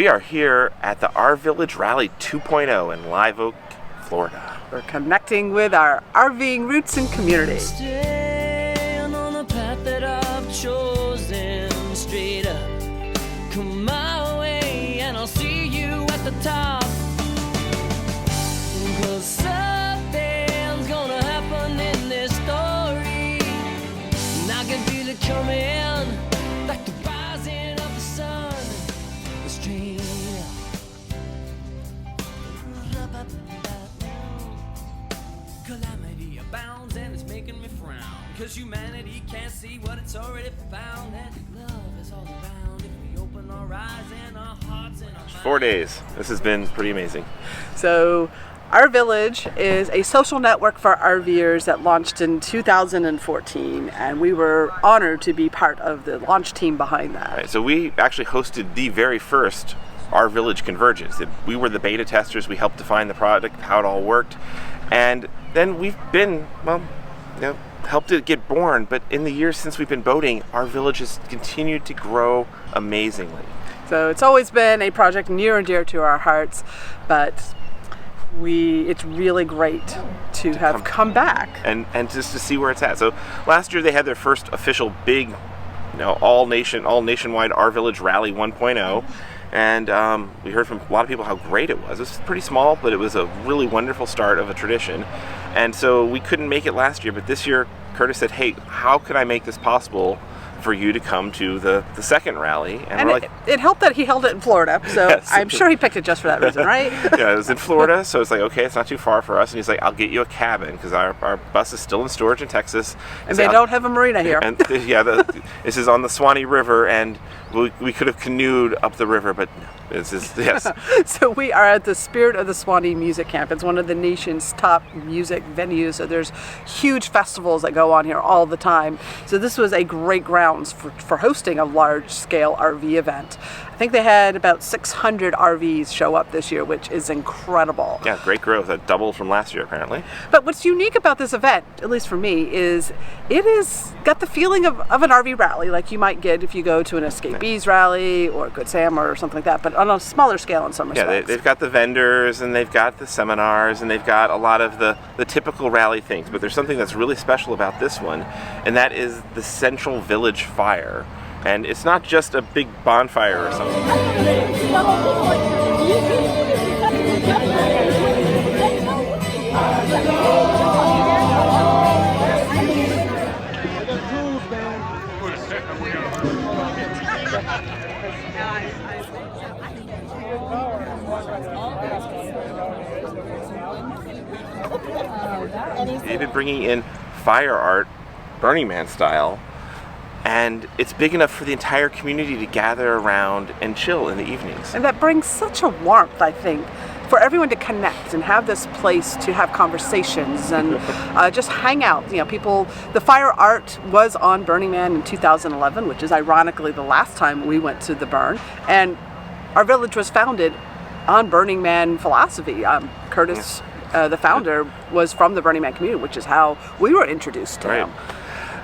We are here at the RVillage Rally 2.0 in Live Oak, Florida. We're connecting with our RVing roots and community. Staying on the path that I've chosen, straight up. Come my way and I'll see you at the top. 'Cause something's gonna happen in this story, and I can feel it coming, like the rising of the sun. Straight up. Calamity abounds and it's making me frown, 'cause humanity can't see what it's already found, and love is all around if we open our eyes and our hearts and our minds. 4 days. This has been pretty amazing. So RVillage is a social network for RVers that launched in 2014, and we were honored to be part of the launch team behind that. Right, so we actually hosted the very first RVillage Convergence. We were the beta testers. We helped define the product, how it all worked, and then we've been, helped it get born. But in the years since we've been boating, RVillage has continued to grow amazingly. So it's always been a project near and dear to our hearts, but it's really great to have come back and just to see where it's at. So last year they had their first official big, all nationwide RVillage Rally 1.0, and we heard from a lot of people how great it was. It was pretty small, but it was a really wonderful start of a tradition. And so we couldn't make it last year, but this year Curtis said, "Hey, how can I make this possible for you to come to the second rally?" And it helped that he held it in Florida, so yes. I'm sure he picked it just for that reason, right? Yeah, it was in Florida, so it's like, okay, it's not too far for us. And he's like, "I'll get you a cabin," because our bus is still in storage in Texas. And they don't have a marina here. And this is on the SUWANNEE River, and we could have canoed up the river, but this is, yes. So we are at the Spirit of the SUWANNEE Music Camp. It's one of the nation's top music venues, so there's huge festivals that go on here all the time. So this was a great grounds for hosting a large-scale RV event. I think they had about 600 RVs show up this year, which is incredible. Yeah, great growth. That doubled from last year, apparently. But what's unique about this event, at least for me, is it has got the feeling of an RV rally, like you might get if you go to an Escapees rally or a Good Sam or something like that, but on a smaller scale in some respects. Yeah, they've got the vendors, and they've got the seminars, and they've got a lot of the typical rally things. But there's something that's really special about this one, and that is the central village fire. And it's not just a big bonfire or something. They've been bringing in fire art, Burning Man style, and it's big enough for the entire community to gather around and chill in the evenings. And that brings such a warmth, I think, for everyone to connect and have this place to have conversations and just hang out. People, the fire art was on Burning Man in 2011, which is ironically the last time we went to the burn. And our village was founded on Burning Man philosophy. Curtis, the founder, was from the Burning Man community, which is how we were introduced to him.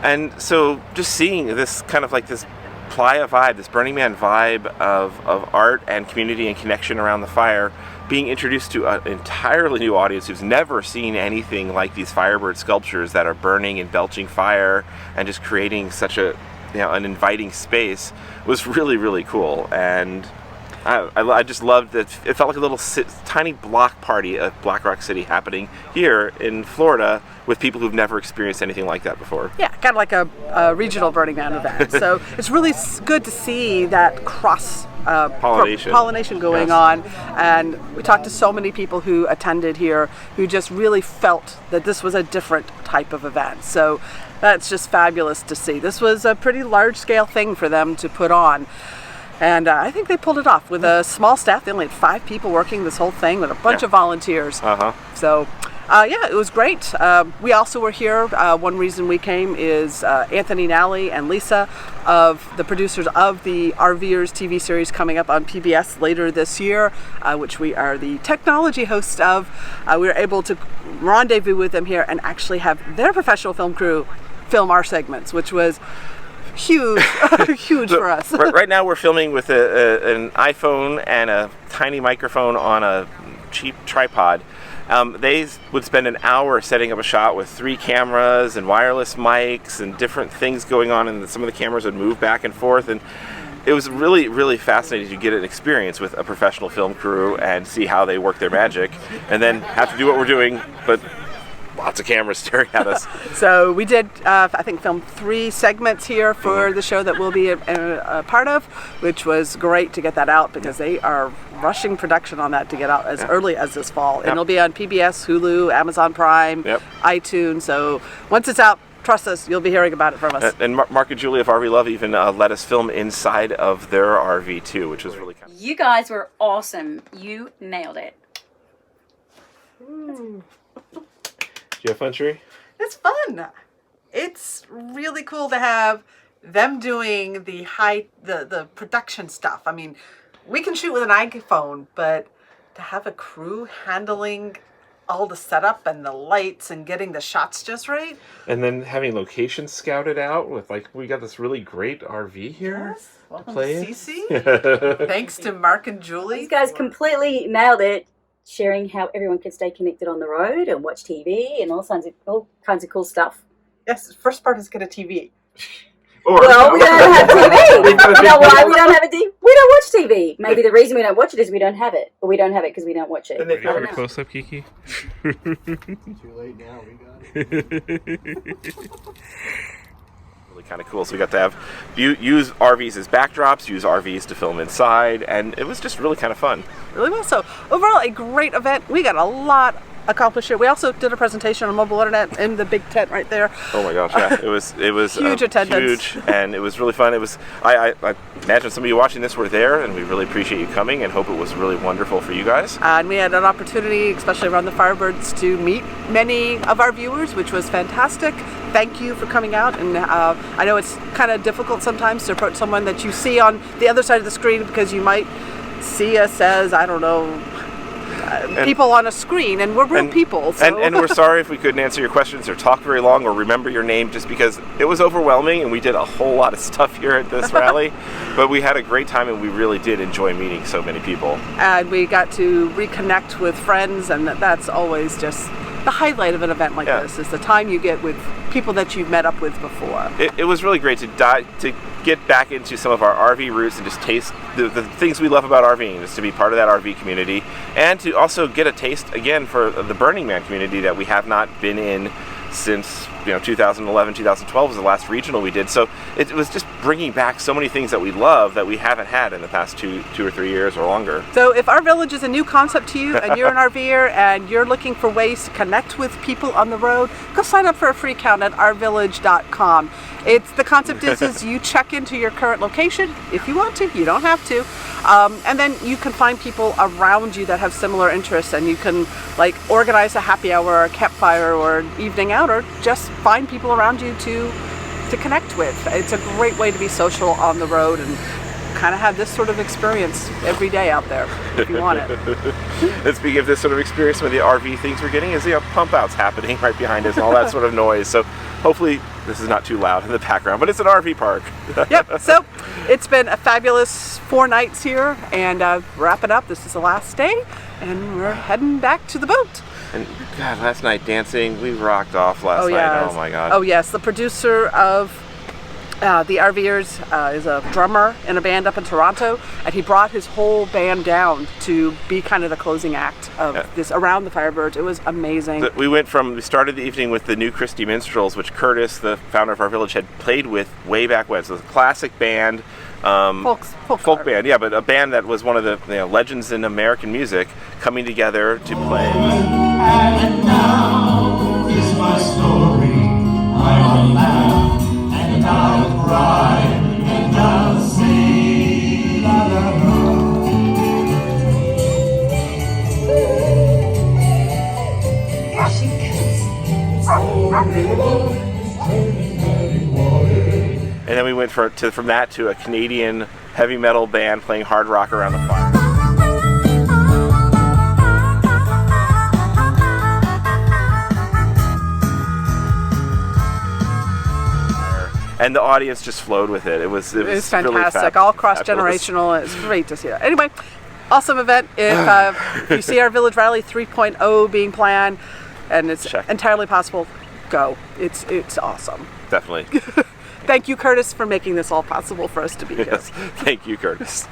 And so just seeing this kind of like this playa vibe, this Burning Man vibe of art and community and connection around the fire, being introduced to an entirely new audience who's never seen anything like these Firebird sculptures that are burning and belching fire and just creating such an inviting space, was really, really cool. And I just loved that. It felt like a little tiny block party of Black Rock City happening here in Florida with people who've never experienced anything like that before. Yeah, kind of like a regional Burning Man event. So it's really good to see that cross pollination going on. And we talked to so many people who attended here who just really felt that this was a different type of event. So that's just fabulous to see. This was a pretty large scale thing for them to put on. And I think they pulled it off with a small staff. They only had 5 people working this whole thing with a bunch of volunteers. So, it was great. We also were here. One reason we came is Anthony Nally and Lisa, of the producers of the RVers TV series coming up on PBS later this year, which we are the technology host of. We were able to rendezvous with them here and actually have their professional film crew film our segments, which was huge, huge for us. Right now we're filming with an iPhone and a tiny microphone on a cheap tripod. They would spend an hour setting up a shot with 3 cameras and wireless mics and different things going on, and some of the cameras would move back and forth, and it was really, really fascinating to get an experience with a professional film crew and see how they work their magic, and then have to do what we're doing, but lots of cameras staring at us. So we did, I think, film 3 segments here for the show that we'll be a part of, which was great to get that out because they are rushing production on that to get out as early as this fall. And it'll be on PBS, Hulu, Amazon Prime, iTunes. So once it's out, trust us, you'll be hearing about it from us. And Mark and Julie of RV Love even let us film inside of their RV too, which was really kind of... You guys were awesome. You nailed it. Did you have fun, Cherie? It's fun. It's really cool to have them doing the production stuff. I mean, we can shoot with an iPhone, but to have a crew handling all the setup and the lights and getting the shots just right. And then having locations scouted out with, like, we got this really great RV here. Yes. Welcome play to CC. Thanks to Mark and Julie. These guys completely nailed it, sharing how everyone can stay connected on the road and watch TV and all kinds of cool stuff. Yes, the first part is get a TV. Well, we don't have TV. You know why we don't have a TV? We don't watch TV. Maybe the reason we don't watch it is we don't have it. Or we don't have it because we don't watch it. And they Ready for a close-up, Kiki? Too late now, we got it. Really kind of cool. So we got to have use RVs as backdrops, use RVs to film inside, and it was just really kind of fun. Really well. So overall, a great event. We got a lot accomplished here. We also did a presentation on mobile internet in the big tent right there. Oh my gosh, yeah. It was huge attendance. Huge, and it was really fun. It was I imagine some of you watching this were there, and we really appreciate you coming and hope it was really wonderful for you guys. And we had an opportunity, especially around the Firebirds, to meet many of our viewers, which was fantastic. Thank you for coming out, and I know it's kind of difficult sometimes to approach someone that you see on the other side of the screen because you might see us as, I don't know, people on a screen, and we're real people. So. And we're sorry if we couldn't answer your questions or talk very long or remember your name, just because it was overwhelming and we did a whole lot of stuff here at this rally. But we had a great time and we really did enjoy meeting so many people. And we got to reconnect with friends, and that's always just the highlight of an event like this, is the time you get with people that you've met up with before. It was really great to get back into some of our RV roots and just taste the things we love about RVing, just to be part of that RV community, and to also get a taste again for the Burning Man community that we have not been in since 2011, 2012 was the last regional we did. So it was just bringing back so many things that we love that we haven't had in the past two or 3 years or longer. So if RVillage is a new concept to you and you're an RVer and you're looking for ways to connect with people on the road, go sign up for a free account at RVillage.com. The concept is you check into your current location if you want to. You don't have to. And then you can find people around you that have similar interests, and you can organize a happy hour or a campfire or an evening out, or just find people around you to connect with. It's a great way to be social on the road and kind of have this sort of experience every day out there if you want it. And speaking of this sort of experience, some of the RV things we're getting is pump outs happening right behind us and all that sort of noise. So hopefully this is not too loud in the background, but it's an RV park. Yep, so it's been a fabulous 4 nights here, and wrap it up. This is the last day, and we're heading back to the boat. And God, last night dancing, we rocked off last night. Oh my God. Oh yes, the producer of the RVers is a drummer in a band up in Toronto, and he brought his whole band down to be kind of the closing act of this around the Firebirds. It was amazing. We started the evening with the New Christie Minstrels, which Curtis, the founder of RVillage, had played with way back when. So it's a classic band. Folk band, yeah, but a band that was one of the legends in American music coming together to play. And now is my story. I will laugh and I'll cry and I'll sing. La, la, la. And then we went from that to a Canadian heavy metal band playing hard rock around the fire. and the audience just flowed with it. It was It's really fantastic, all cross-generational. It's great to see that. Anyway, awesome event. If you see our RVillage Rally 3.0 being planned, and it's entirely possible, go. It's awesome. Definitely. Thank you, Curtis, for making this all possible for us to be here. Yes. Thank you, Curtis.